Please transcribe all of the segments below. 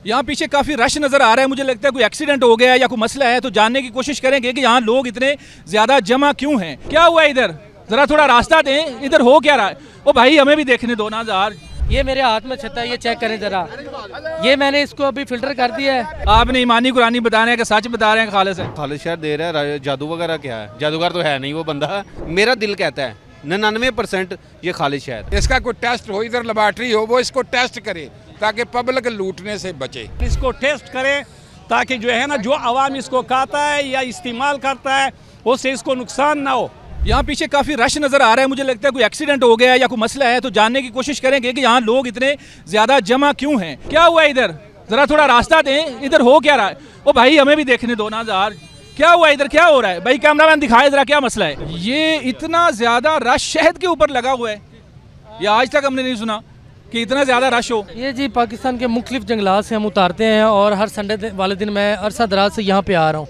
यहाँ पीछे काफी रश नजर आ रहा है। मुझे लगता है कोई एक्सीडेंट हो गया है या कोई मसला है, तो जानने की कोशिश करेंगे कि यहाँ लोग इतने ज्यादा जमा क्यों हैं, क्या हुआ है इधर, जरा थोड़ा रास्ता दें, इधर हो क्या रहा है। ओ भाई हमें भी देखने दो ना यार। ये मेरे हाथ में छत्ता है, ये चेक करें जरा। ये मैंने इसको अभी फिल्टर कर दिया है। आपने ईमानी कुरानी बता रहे हैं कि सच बता रहे हैं खालिस है? खालिद शहर दे रहा है, जादू वगैरह क्या है? जादूगर तो है नहीं वो बंदा। मेरा दिल कहता है 99% ये खालिद शहर। इसका कोई टेस्ट हो, इधर लेबॉर्ट्री हो, वो इसको टेस्ट करे ताकि पब्लिक लूटने से बचे। इसको टेस्ट करें ताकि जो है ना, जो आवाम इसको खाता है या इस्तेमाल करता है उससे इसको नुकसान ना हो। यहाँ पीछे काफी रश नजर आ रहा है। मुझे लगता है कोई एक्सीडेंट हो गया है या कोई मसला है, तो जानने की कोशिश करेंगे कि यहाँ लोग इतने ज्यादा जमा क्यों हैं, क्या हुआ है इधर, जरा थोड़ा रास्ता दें, इधर हो क्या रहा है। ओ भाई हमें भी देखने दो ना यार, क्या हुआ इधर, क्या हो रहा है भाई? कैमरामैन दिखाए जरा क्या मसला है। ये इतना ज्यादा रश शहद के ऊपर लगा हुआ है, ये आज तक हमने नहीं सुना कि इतना ज्यादा रश हो। ये जी पाकिस्तान के मुख्तलिफ जंगलात से हम उतारते हैं और हर संडे वाले दिन मैं अरसा दराज से यहाँ पे आ रहा हूँ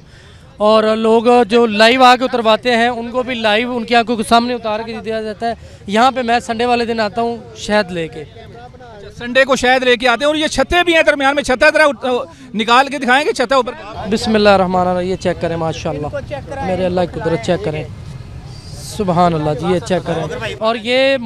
और लोग जो लाइव आके उतरवाते हैं उनको भी लाइव उनकी आंखों के सामने उतार के दिया जाता है। यहाँ पे मैं संडे वाले दिन आता हूँ शहद लेके। संडे को शहद लेके आते हैं और ये छत्ते भी हैं दरमियान में, छत्ता जरा निकाल के दिखाएंगे छत्ता ऊपर। बिस्मिल्लाह रहमान रहीम। ये चेक करें माशाल्लाह, मेरे अल्लाह की कुदरत चेक करें, सुबहान अल्लाह जी। ये चेक करें। और ये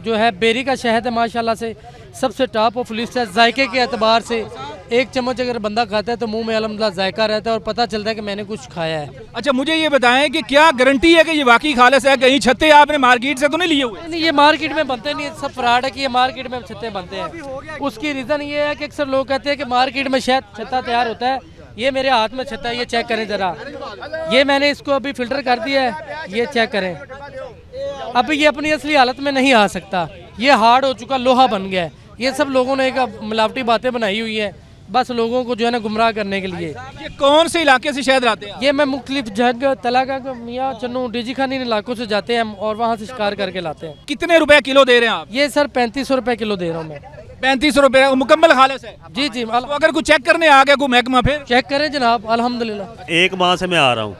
जो है बेरी का शहद है माशाल्लाह से सबसे टॉप ऑफ लिस्ट है। जायके के एतबार से एक चम्मच अगर बंदा खाता है तो मुंह में अल्हम्दुलिल्लाह जायका रहता है और पता चलता है कि मैंने कुछ खाया है। अच्छा मुझे ये बताएं कि क्या गारंटी है कि ये वाकई खालिस है? कहीं छत्ते आपने मार्केट से तो नहीं लिए हुए? नहीं, ये मार्केट में बनते नहीं, सब फ्रॉड है कि ये मार्केट में छत्ते बनते हैं। उसकी रीज़न ये है कि अक्सर लोग कहते हैं कि मार्केट में शायद छत्ता तैयार होता है। ये मेरे हाथ में छत्ता है, ये चेक करें ज़रा। ये मैंने इसको अभी फ़िल्टर कर दिया है, ये चेक करें। अभी ये अपनी असली हालत में नहीं आ सकता, ये हार्ड हो चुका, लोहा बन गया है। ये सब लोगों ने एक मिलावटी बातें बनाई हुई है बस लोगों को जो है ना गुमराह करने के लिए। ये कौन से इलाके से शहद लाते हैं? ये मैं मुख्तलिफ जग तलाका मियाँ चन्नू डीजी खान इन इलाकों से जाते हैं और वहाँ से शिकार करके लाते हैं। कितने रुपए किलो दे रहे हैं आप? ये सर 3500 रुपये किलो दे रहा हूँ मैं। 3500 रुपए मुकम्मल खालिस है? जी जी। तो अगर कोई चेक करने आ गया कोई महकमा फिर? चेक करें जनाब, अल्हम्दुलिल्लाह। एक माह से मैं आ रहा हूँ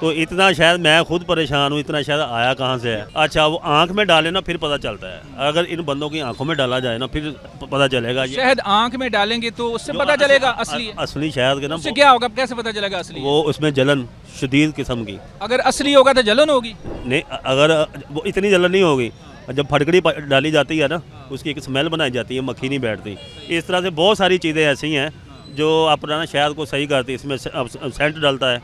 तो इतना शायद मैं खुद परेशान हूँ, इतना शायद आया कहाँ से है। अच्छा वो आंख में डाले ना फिर पता चलता है, अगर इन बंदों की आंखों में डाला जाए ना फिर पता चलेगा। शहद आंख में डालेंगे तो उससे पता चलेगा असली असली शहद के ना उससे क्या होगा, कैसे पता चलेगा असली? वो उसमें जलन शदीद किस्म की। अगर असली होगा तो जलन होगी? नहीं, अगर वो इतनी जलन नहीं होगी। जब फटकड़ी डाली जाती है ना उसकी एक स्मेल बनाई जाती है, मक्खी नहीं बैठती। इस तरह से बहुत सारी चीज़ें ऐसी हैं जो अपना शहद को सही करती है। इसमें सेंट डलता है,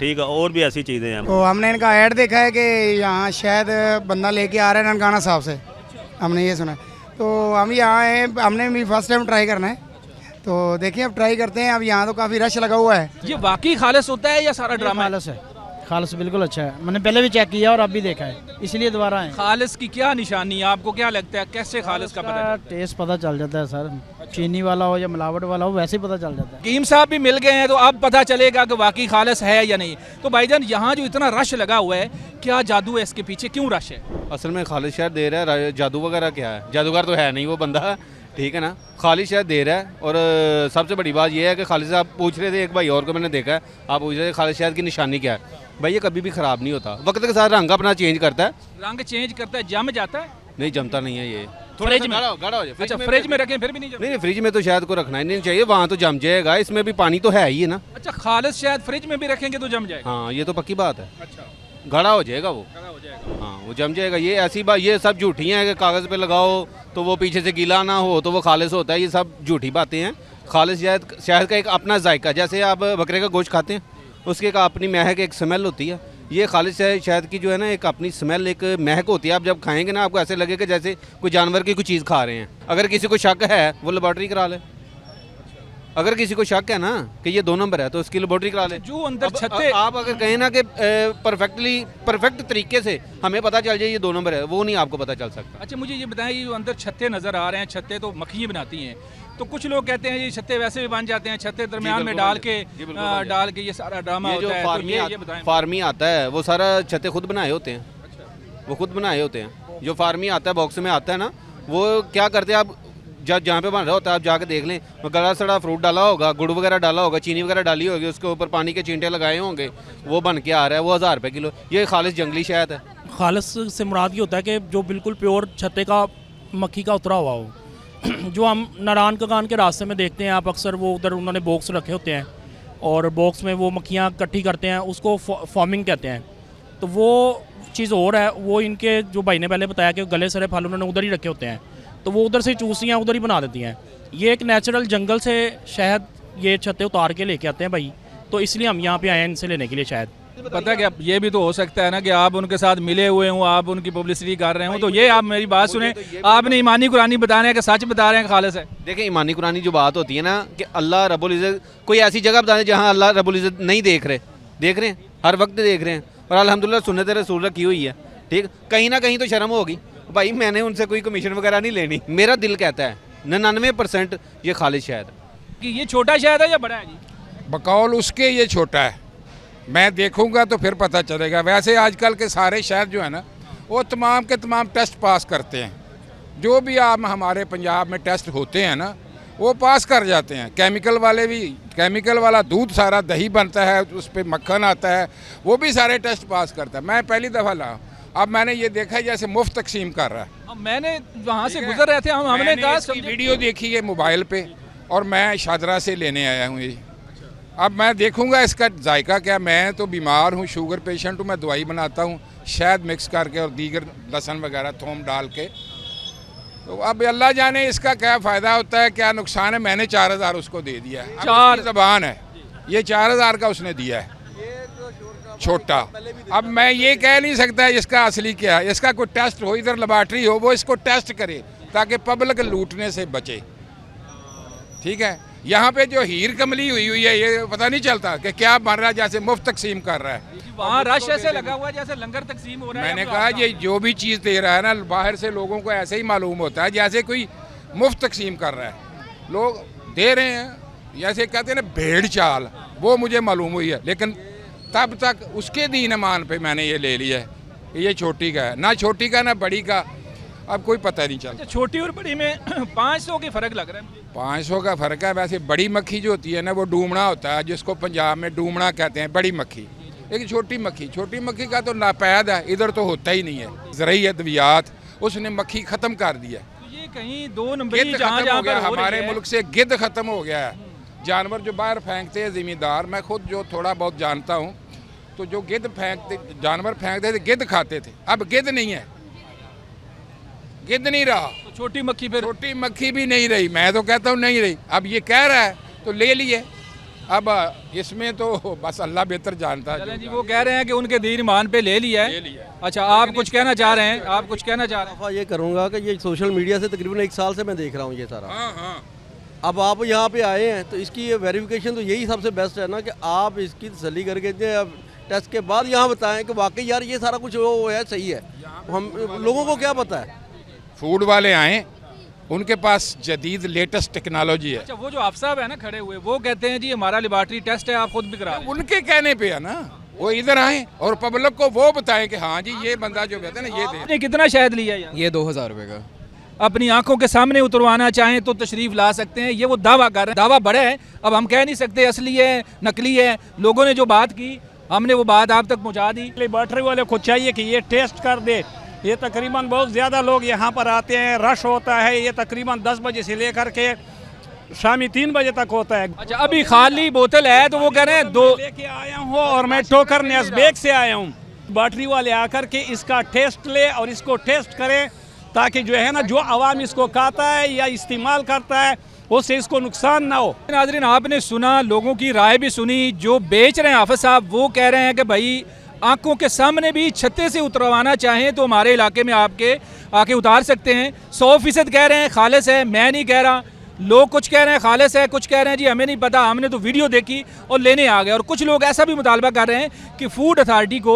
ठीक है, और भी ऐसी चीज़ें हैं। तो हमने इनका ऐड देखा है कि यहाँ शायद बंदा लेके आ रहा है ननकाना साहब से, हमने ये सुना। तो हम यहाँ आए, हमने भी फर्स्ट टाइम ट्राई करना है, तो देखिए अब ट्राई करते हैं। अब यहाँ तो काफ़ी रश लगा हुआ है। ये वाकई खालिस होता है या सारा ड्रामा? खालिस है, खालिस बिल्कुल अच्छा है। मैंने पहले भी चेक किया और अब भी देखा है, इसलिए दोबारा आए। खालिस की क्या निशानी है, आपको क्या लगता है कैसे खालिस का पता है? टेस्ट पता चल जाता है सर, चीनी वाला हो या मिलावट वाला हो वैसे ही पता चल जाता है। कीम साहब भी मिल गए हैं तो अब पता चलेगा कि वाकई खालिस है या नहीं। तो भाईजान यहाँ जो इतना रश लगा हुआ है, क्या जादू है इसके पीछे, क्यों रश है? असल में खालिद शहर दे रहा है, जादू वगैरह क्या है? जादूगर तो है नहीं वो बंदा, ठीक है ना। खालिद शहर दे रहा है और सबसे बड़ी बात यह है कि खालिद साहब पूछ रहे थे, एक भाई और को मैंने देखा है, आप पूछ रहे थे खालिद शहर की निशानी क्या है। भाई ये कभी भी ख़राब नहीं होता, वक्त के साथ रंग अपना चेंज करता है। रंग चेंज करता है, जम जाता है? नहीं जमता नहीं है ये, फ्रिज में गाढ़ा हो जाए। अच्छा फ्रिज में रखें फिर भी नहीं जमता? नहीं, फ्रिज में तो शहद को रखना ही नहीं चाहिए, वहाँ तो जम जाएगा, इसमें भी पानी तो है ही है ना। अच्छा खालिस शहद फ्रिज में भी रखेंगे तो जम जाएगा? हाँ ये तो पक्की बात है, अच्छा गाढ़ा हो जाएगा वो, खड़ा हो जाएगा। हाँ वो जम जाएगा। ये ऐसी बात, ये सब झूठी हैं कि कागज़ पे लगाओ तो वो पीछे से गीला ना हो तो वो खालिस होता है, ये सब झूठी बातें हैं। खालिस शहद का एक अपना जायका, जैसे आप बकरे का गोश्त खाते हैं उसकी एक अपनी महक, एक स्मेल होती है। ये खालिस शहद की जो है ना एक अपनी स्मेल, एक महक होती है। आप जब खाएंगे ना आपको ऐसे लगेगा जैसे कोई जानवर की कोई चीज़ खा रहे हैं। अगर किसी को शक है वो लेबॉर्ट्री करा ले, अगर किसी को शक है ना कि ये 2 नंबर है तो उसकी लेबॉर्ट्री करा ले। जो अंदर छत्ते आप अगर कहें ना कि परफेक्ट तरीके से हमें पता चल जाए ये 2 नंबर है, वो नहीं आपको पता चल सकता। अच्छा मुझे ये बताएं, ये जो अंदर छत्ते नज़र आ रहे हैं, छत्ते तो मक्खियाँ बनाती हैं, तो कुछ लोग कहते हैं ये छत्ते वैसे भी बन जाते हैं, छत्ते दरमियान में डाल के ये सारा ड्रामा होता है। तो फार्मी आता है वो सारा छत्ते खुद बनाए होते हैं, वो खुद बनाए होते हैं। जो फार्मी आता है बॉक्स में आता है ना, वो क्या करते हैं, आप जहाँ पे बन रहा होता है आप जाके देख लें, गला सड़ा फ्रूट डाला होगा, गुड़ वगैरह डाला होगा, चीनी वगैरह डाली होगी, उसके ऊपर पानी के चींटे लगाए होंगे, वो बन के आ रहा है, वो 1000 रुपये किलो। ये खालिस जंगली शहद है। खालिस से मुराद ये होता है कि जो बिल्कुल प्योर छत्ते का मक्खी का उतरा हुआ हो, जो हम नारायण कगान के रास्ते में देखते हैं आप अक्सर, वो उधर उन्होंने बॉक्स रखे होते हैं और बॉक्स में वो मक्खियाँ इकट्ठी करते हैं, उसको फॉर्मिंग कहते हैं। तो वो चीज़ और है, वो इनके जो भाई ने पहले बताया कि गले सरे फल उन्होंने उधर ही रखे होते हैं, तो वो उधर से चूसियाँ उधर ही बना देती हैं। ये एक नेचुरल जंगल से शहद ये छत्ते उतार के लेके आते हैं भाई, तो इसलिए हम यहाँ पे आए हैं इनसे लेने के लिए शायद। पता है क्या, ये भी तो हो सकता है ना कि आप उनके साथ मिले हुए हो, आप उनकी पब्लिसिटी कर रहे हो, तो ये आप मेरी बात सुने, आपने ईमानी कुरानी बता रहे हैं कि सच बता रहे हैं खालिस है? देखिए ईमानी कुरानी जो बात होती है ना कि अल्लाह रब्बुल इज़्ज़त, कोई ऐसी जगह बता दें जहाँ अल्लाह रब्बुल इज़्ज़त नहीं देख रहे हैं, हर वक्त देख रहे हैं, और अल्हम्दुलिल्लाह सुन्नत रसूल रखी हुई है, ठीक। कहीं ना कहीं तो शर्म होगी भाई, मैंने उनसे कोई कमीशन वगैरह नहीं लेनी, मेरा दिल कहता है 99% ये खालिस शहद कि ये छोटा शहद है या बड़ा है जी? बकौल उसके ये छोटा है, मैं देखूंगा तो फिर पता चलेगा। वैसे आजकल के सारे शहर जो है ना, वो तमाम के तमाम टेस्ट पास करते हैं, जो भी आप हमारे पंजाब में टेस्ट होते हैं ना, वो पास कर जाते हैं। केमिकल वाले भी, केमिकल वाला दूध सारा दही बनता है, उस पर मक्खन आता है, वो भी सारे टेस्ट पास करता है। मैं पहली दफ़ा लाया, अब मैंने ये देखा जैसे मुफ्त तकसीम कर रहा है। मैंने वहाँ से गुजर रहे थे, हमने कहा वीडियो देखी है मोबाइल पे, और मैं शादरा से लेने आया हूँ ये। अब मैं देखूंगा इसका जायका क्या। मैं तो बीमार हूँ, शुगर पेशेंट हूँ, मैं दवाई बनाता हूँ शहद मिक्स करके और दीगर लहसुन वगैरह थोम डाल के, तो अब अल्लाह जाने इसका क्या फ़ायदा होता है, क्या नुकसान है। मैंने 4000 उसको दे दिया है, 4 ज़बान है, ये 4000 का उसने दिया है छोटा। अब मैं ये कह नहीं सकता इसका असली क्या है, इसका कोई टेस्ट हो, इधर लेबॉर्ट्री हो, वो इसको टेस्ट करे ताकि पब्लिक लूटने से बचे, ठीक है। यहाँ पे जो हीर कमली हुई है, ये पता नहीं चलता कि क्या बन रहा है, जैसे मुफ्त तकसीम कर रहा है। वहाँ रश ऐसे लगा हुआ है जैसे लंगर तकसीम हो रहा है। मैंने कहा ये जो भी चीज़ दे रहा है ना, बाहर से लोगों को ऐसे ही मालूम होता है जैसे कोई मुफ्त तकसीम कर रहा है। लोग दे रहे हैं, जैसे कहते हैं ना भेड़ चाल, वो मुझे मालूम हुई है, लेकिन तब तक उसके दीन ईमान पे मैंने ये ले लिया है। ये छोटी का है, ना छोटी का ना बड़ी का, अब कोई पता नहीं चलता। छोटी और बड़ी में 500 की फ़र्क लग रहा है मुझे। 500 का फ़र्क है। वैसे बड़ी मक्खी जो होती है ना, वो डूमना होता है, जिसको पंजाब में डूमना कहते हैं, बड़ी मक्खी। एक छोटी मक्खी का तो नापैद है, इधर तो होता ही नहीं है। ज़रूरी अद्वियात उसने मक्खी ख़त्म कर दिया। तो ये कहीं 2 नंबरी जहाँ पर हमारे मुल्क से गिद्ध ख़त्म हो गया है। जानवर जो बाहर फेंकते हैं ज़मींदार, मैं खुद जो थोड़ा बहुत जानता हूँ, तो जो गिद्ध फेंकते, जानवर फेंकते थे, गिद्ध खाते थे, अब गिद्ध नहीं है, गिद्ध नहीं रहा। तो छोटी मक्खी, फिर छोटी मक्खी भी नहीं रही। मैं तो कहता हूँ नहीं रही। अब ये कह रहा है तो ले लिए, अब इसमें तो बस अल्लाह बेहतर जानता है। जी वो कह रहे हैं कि उनके दीन ईमान पे ले लिया है। अच्छा, आप कुछ कहना चाह रहे हैं? आप कुछ कहना चाह रहे हैं? ये करूँगा कि ये सोशल मीडिया से तकरीबन 1 साल से मैं देख रहा हूँ ये सारा। हाँ। अब आप यहाँ पे आए हैं तो इसकी ये वेरिफिकेशन तो यही सबसे बेस्ट है ना, कि आप इसकी तसल्ली करके टेस्ट के बाद यहाँ बताएं कि वाकई यार ये सारा कुछ वो है, सही है। हम लोगों को क्या पता है? फूड वाले आए, उनके पास जदीद लेटेस्ट टेक्नोलॉजी है। अच्छा, वो जो आप साहब है ना खड़े हुए, वो कहते हैं जी हमारा लेबॉर्ट्री टेस्ट है, आप खुद भी करा रहे हैं। उनके कहने पे है ना, वो इधर आए और पब्लिक को वो बताएं कि हाँ जी ये बंदा जो कहते हैं ना, ये दे। आपने कितना शहद लिया यार? ये 2000 रुपये का। अपनी आंखों के सामने उतरवाना चाहें तो तशरीफ ला सकते हैं। ये वो दावा कर रहे हैं, दावा बड़ा है, अब हम कह नहीं सकते असली है नकली है। लोगों ने जो बात की, हमने वो बात आप तक पहुँचा दी। लेबॉर्ट्री वाले को चाहिए कि ये टेस्ट कर दे। ये तकरीबन बहुत ज़्यादा लोग यहाँ पर आते हैं, रश होता है। ये तकरीबन 10 बजे से लेकर के शामी 3 बजे तक होता है। अच्छा, अभी खाली बोतल है तो वो कह रहे हैं 2 लेके आया हूँ और मैं टोकर नेस्बेक से आया हूँ। बैटरी वाले आकर के इसका टेस्ट ले और इसको टेस्ट करें, ताकि जो है ना, जो आवाम इसको खाता है या इस्तेमाल करता है उससे इसको नुकसान ना हो। नाज़रीन, आपने सुना, लोगों की राय भी सुनी। जो बेच रहे हैं हाफिज़ साहब, वो कह रहे हैं कि भाई आंखों के सामने भी छत्ते से उतरवाना चाहें तो हमारे इलाके में आपके आके उतार सकते हैं। 100% कह रहे हैं खालिस है, मैं नहीं कह रहा। लोग कुछ कह रहे हैं खालिस है, कुछ कह रहे हैं जी हमें नहीं पता, हमने तो वीडियो देखी और लेने आ गए। और कुछ लोग ऐसा भी मुतालबा कर रहे हैं कि फूड अथॉरिटी को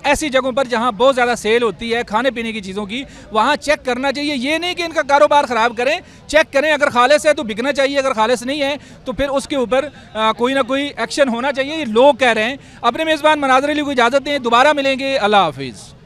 ऐसी जगहों पर जहां बहुत ज़्यादा सेल होती है खाने पीने की चीज़ों की, वहां चेक करना चाहिए। ये नहीं कि इनका कारोबार ख़राब करें, चेक करें। अगर खालिस है तो बिकना चाहिए, अगर खालिस नहीं है तो फिर उसके ऊपर कोई ना कोई एक्शन होना चाहिए। ये लोग कह रहे हैं। अपने मेज़बान मनाज़र अली को इजाज़त दें, दोबारा मिलेंगे। अल्लाह हाफिज़।